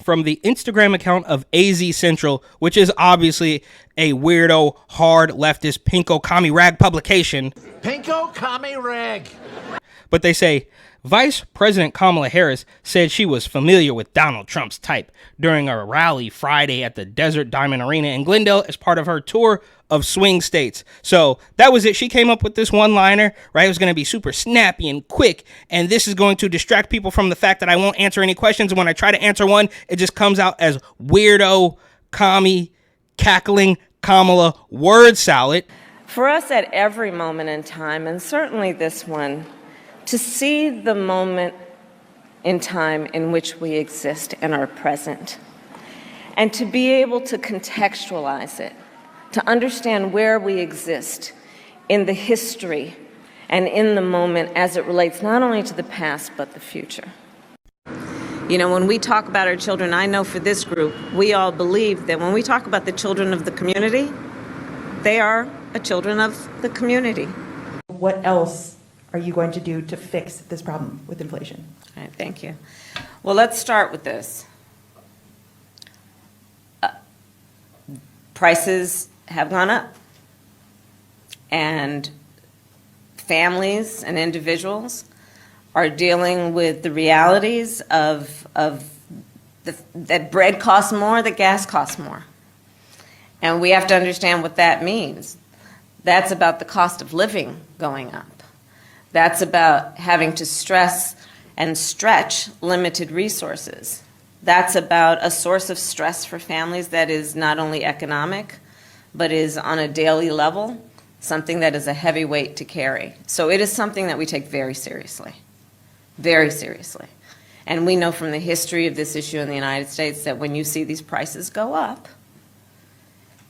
from the Instagram account of AZ Central, which is obviously a weirdo, hard leftist pinko commie rag publication. Pinko commie rag. But they say, Vice President Kamala Harris said she was familiar with Donald Trump's type during a rally Friday at the Desert Diamond Arena in Glendale as part of her tour of swing states. So that was it. She came up with this one-liner, right? It was going to be super snappy and quick, and this is going to distract people from the fact that I won't answer any questions. And when I try to answer one, it just comes out as weirdo, commie, cackling Kamala word salad. For us at every moment in time, and certainly this one, to see the moment in time in which we exist and are present, and to be able to contextualize it, to understand where we exist in the history and in the moment as it relates not only to the past but the future. You know, when we talk about our children, I know for this group, we all believe that when we talk about the children of the community, they are children of the community. What else are you going to do to fix this problem with inflation? All right, thank you. Well, let's start with this. Prices have gone up, and families and individuals are dealing with the realities of that bread costs more, that gas costs more. And we have to understand what that means. That's about the cost of living going up. That's about having to stress and stretch limited resources. That's about a source of stress for families that is not only economic, but is on a daily level, something that is a heavy weight to carry. So it is something that we take very seriously, very seriously. And we know from the history of this issue in the United States that when you see these prices go up,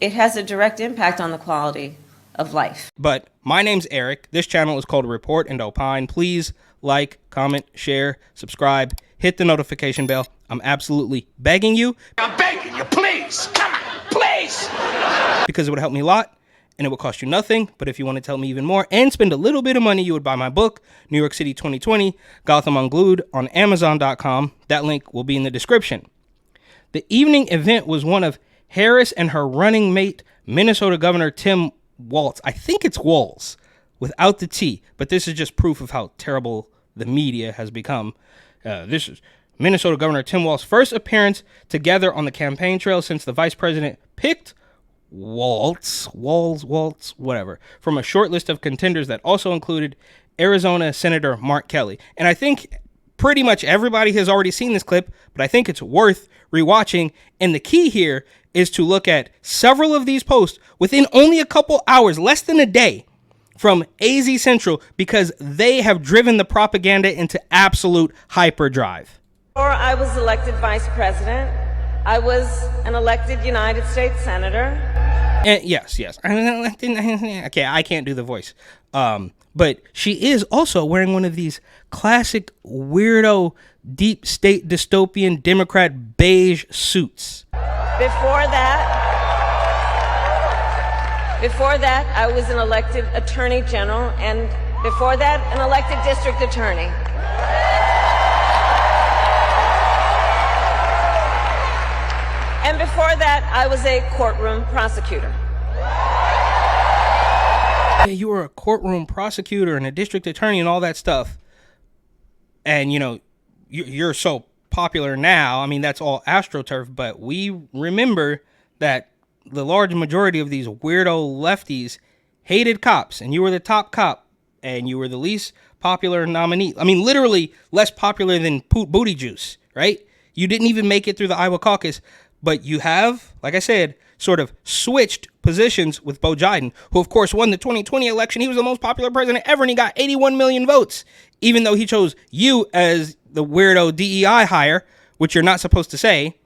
it has a direct impact on the quality of life. But my name's Eric. This channel is called Report and Opine. Please like, comment, share, subscribe, hit the notification bell. I'm absolutely begging you. I'm begging you, please. Come on, please. Because it would help me a lot and it would cost you nothing. But if you want to tell me even more and spend a little bit of money, you would buy my book, New York City 2020, Gotham Unglued, on Amazon.com. That link will be in the description. The evening event was one of Harris and her running mate, Minnesota Governor Tim Walz. I think it's Walz without the T, but this is just proof of how terrible the media has become. This is Minnesota Governor Tim Walz's first appearance together on the campaign trail since the vice president picked Walz, whatever, from a short list of contenders that also included Arizona Senator Mark Kelly. And I think pretty much everybody has already seen this clip, but I think it's worth rewatching. And the key here is to look at several of these posts within only a couple hours, less than a day, from AZ Central, because they have driven the propaganda into absolute hyperdrive. Before I was elected vice president, I was an elected United States senator. And yes. Okay, I can't do the voice. But she is also wearing one of these classic weirdo deep state dystopian Democrat beige suits. Before that, I was an elected attorney general, and before that, an elected district attorney. And before that, I was a courtroom prosecutor. You were a courtroom prosecutor and a district attorney and all that stuff. And, you know, you're so popular now. I mean, that's all AstroTurf, but we remember that the large majority of these weirdo lefties hated cops, and you were the top cop, and you were the least popular nominee. I mean, literally less popular than Poot Booty Juice, right? You didn't even make it through the Iowa caucus, but you have, like I said, sort of switched positions with Bo Biden, who of course won the 2020 election. He was the most popular president ever, and he got 81 million votes, even though he chose you as the weirdo DEI hire, which you're not supposed to say.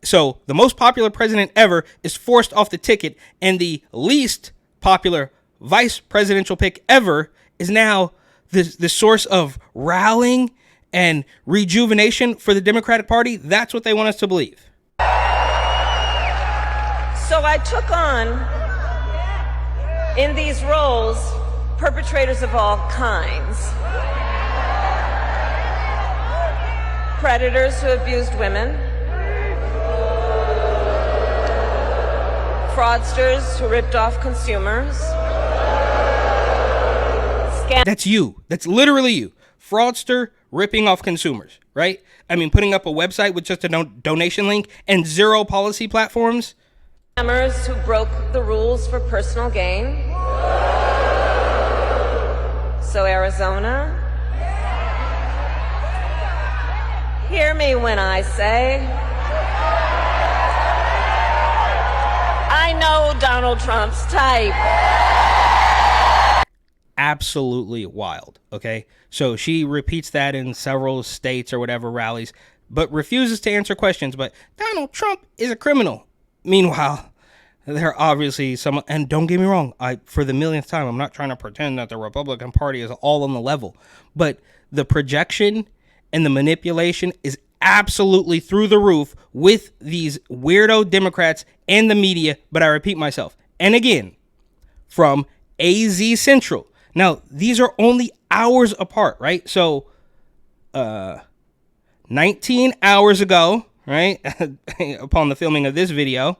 So the most popular president ever is forced off the ticket, and the least popular vice presidential pick ever is now the source of rallying and rejuvenation for the Democratic Party. That's what they want us to believe. So I took on, in these roles, perpetrators of all kinds. Predators who abused women, fraudsters who ripped off consumers. That's you. That's literally you. Fraudster ripping off consumers, right? I mean, putting up a website with just a donation link and zero policy platforms. Scammers who broke the rules for personal gain. So Arizona, hear me when I say, I know Donald Trump's type. Absolutely wild, okay? So she repeats that in several states or whatever rallies, but refuses to answer questions. But Donald Trump is a criminal. Meanwhile, there are obviously some, and don't get me wrong, for the millionth time, I'm not trying to pretend that the Republican Party is all on the level, but the projection and the manipulation is absolutely through the roof with these weirdo Democrats and the media. But I repeat myself, and again, from AZ Central. Now, these are only hours apart, right? So, 19 hours ago, right, upon the filming of this video,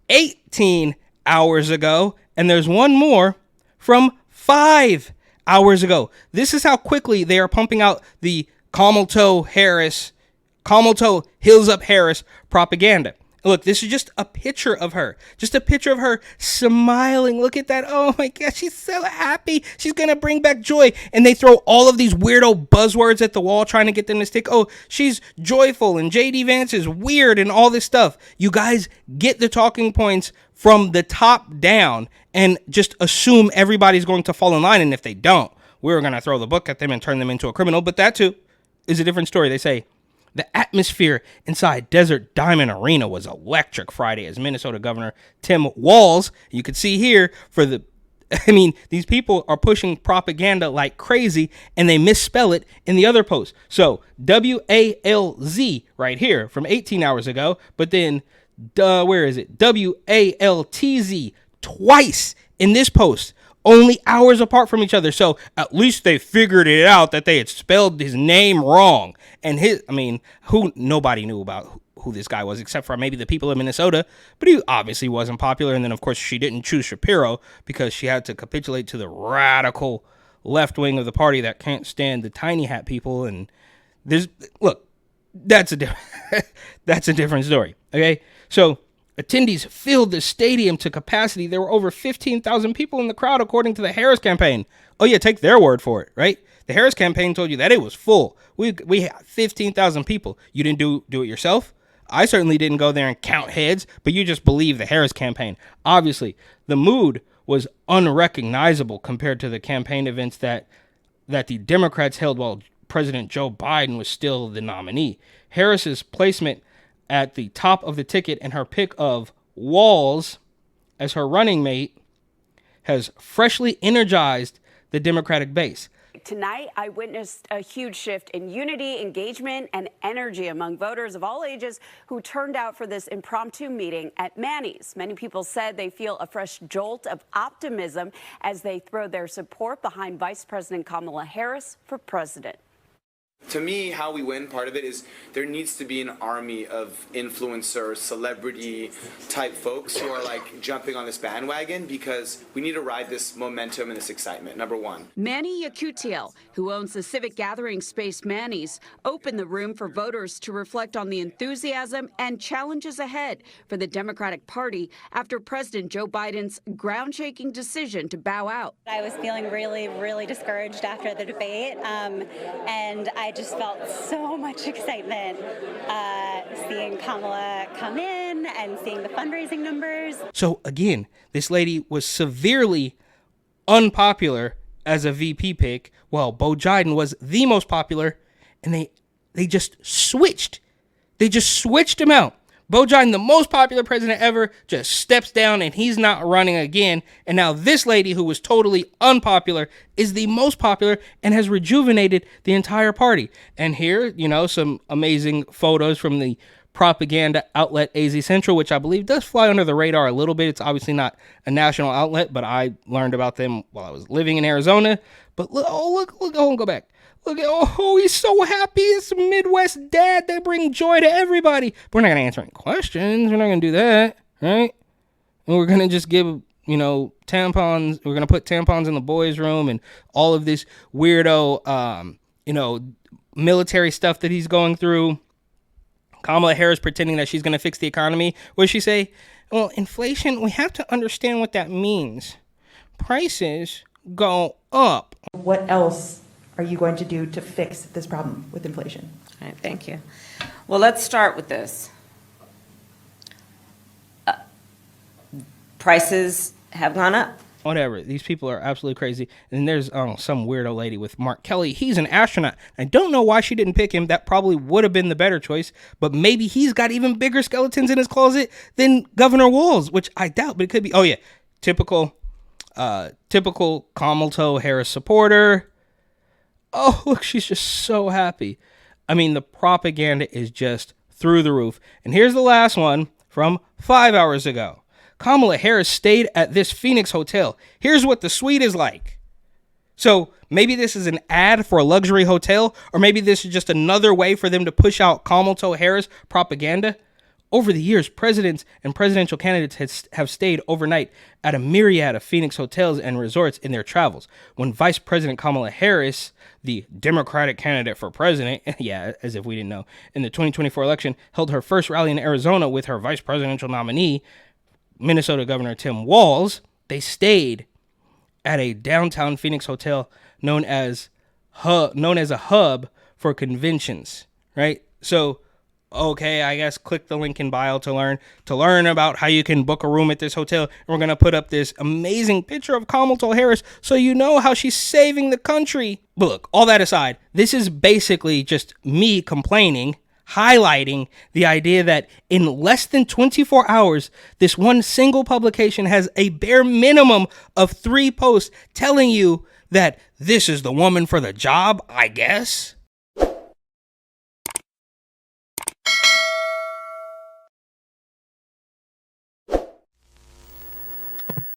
18 hours ago, and there's one more from 5 hours ago. This is how quickly they are pumping out the Camel Toe Hills Up Harris propaganda. Look, this is just a picture of her. Just a picture of her smiling. Look at that. Oh my gosh, she's so happy. She's going to bring back joy. And they throw all of these weirdo buzzwords at the wall trying to get them to stick. Oh, she's joyful and JD Vance is weird and all this stuff. You guys get the talking points from the top down and just assume everybody's going to fall in line. And if they don't, we're going to throw the book at them and turn them into a criminal. But that too is a different story. They say, the atmosphere inside Desert Diamond Arena was electric Friday as Minnesota Governor Tim Walz, you can see here these people are pushing propaganda like crazy and they misspell it in the other post. So WALZ right here from 18 hours ago, but then where is it? WALTZ twice in this post. Only hours apart from each other. So at least they figured it out that they had spelled his name wrong. And nobody knew about who this guy was except for maybe the people of Minnesota, but he obviously wasn't popular. And then of course she didn't choose Shapiro because she had to capitulate to the radical left wing of the party that can't stand the tiny hat people. And that's a different story. Okay. So attendees filled the stadium to capacity. There were over 15,000 people in the crowd, according to the Harris campaign. Oh yeah, take their word for it, right? The Harris campaign told you that it was full. We had 15,000 people. You didn't do it yourself? I certainly didn't go there and count heads, but you just believe the Harris campaign. Obviously, the mood was unrecognizable compared to the campaign events that the Democrats held while President Joe Biden was still the nominee. Harris's placement at the top of the ticket and her pick of Walz as her running mate has freshly energized the Democratic base. Tonight, I witnessed a huge shift in unity, engagement, and energy among voters of all ages who turned out for this impromptu meeting at Manny's. Many people said they feel a fresh jolt of optimism as they throw their support behind Vice President Kamala Harris for president. To me, how we win, part of it is there needs to be an army of influencer, celebrity type folks who are like jumping on this bandwagon because we need to ride this momentum and this excitement, number one. Manny Yakutiel, who owns the civic gathering space Manny's, opened the room for voters to reflect on the enthusiasm and challenges ahead for the Democratic Party after President Joe Biden's ground-shaking decision to bow out. I was feeling really, really discouraged after the debate, and I just felt so much excitement seeing Kamala come in and seeing the fundraising numbers. So again, this lady was severely unpopular as a VP pick, while Bo Biden was the most popular, and they just switched. They just switched him out. Bo Biden, the most popular president ever, just steps down and he's not running again. And now this lady who was totally unpopular is the most popular and has rejuvenated the entire party. And here, some amazing photos from the propaganda outlet AZ Central, which I believe does fly under the radar a little bit. It's obviously not a national outlet, but I learned about them while I was living in Arizona. But look, go back. Look at, he's so happy. It's a Midwest dad. They bring joy to everybody. But we're not going to answer any questions. We're not going to do that, right? and we're going to just give, tampons. We're going to put tampons in the boys' room and all of this weirdo, military stuff that he's going through. Kamala Harris pretending that she's going to fix the economy. What does she say? Well, inflation, we have to understand what that means. Prices go up. What else are you going to do to fix this problem with inflation? All right, thank you. Well, let's start with this. Prices have gone up. Whatever. These people are absolutely crazy. And there's some weirdo lady with Mark Kelly. He's an astronaut. I don't know why she didn't pick him. That probably would have been the better choice. But maybe he's got even bigger skeletons in his closet than Governor Walz, which I doubt, but it could be. Oh, yeah. Typical Kamala Harris supporter. Oh, look, she's just so happy. I mean, the propaganda is just through the roof. And here's the last one from 5 hours ago. Kamala Harris stayed at this Phoenix hotel. Here's what the suite is like. So maybe this is an ad for a luxury hotel, or maybe this is just another way for them to push out Kamala Harris propaganda. Over the years, presidents and presidential candidates have stayed overnight at a myriad of Phoenix hotels and resorts in their travels. When Vice President Kamala Harris, the Democratic candidate for president, yeah, as if we didn't know, in the 2024 election, held her first rally in Arizona with her vice presidential nominee, Minnesota Governor Tim Walz, they stayed at a downtown Phoenix hotel known as a hub for conventions, right? So, okay, I guess click the link in bio to learn about how you can book a room at this hotel. And we're going to put up this amazing picture of Kamala Harris so you know how she's saving the country. But look, all that aside, this is basically just me complaining, highlighting the idea that in less than 24 hours, this one single publication has a bare minimum of 3 posts telling you that this is the woman for the job, I guess.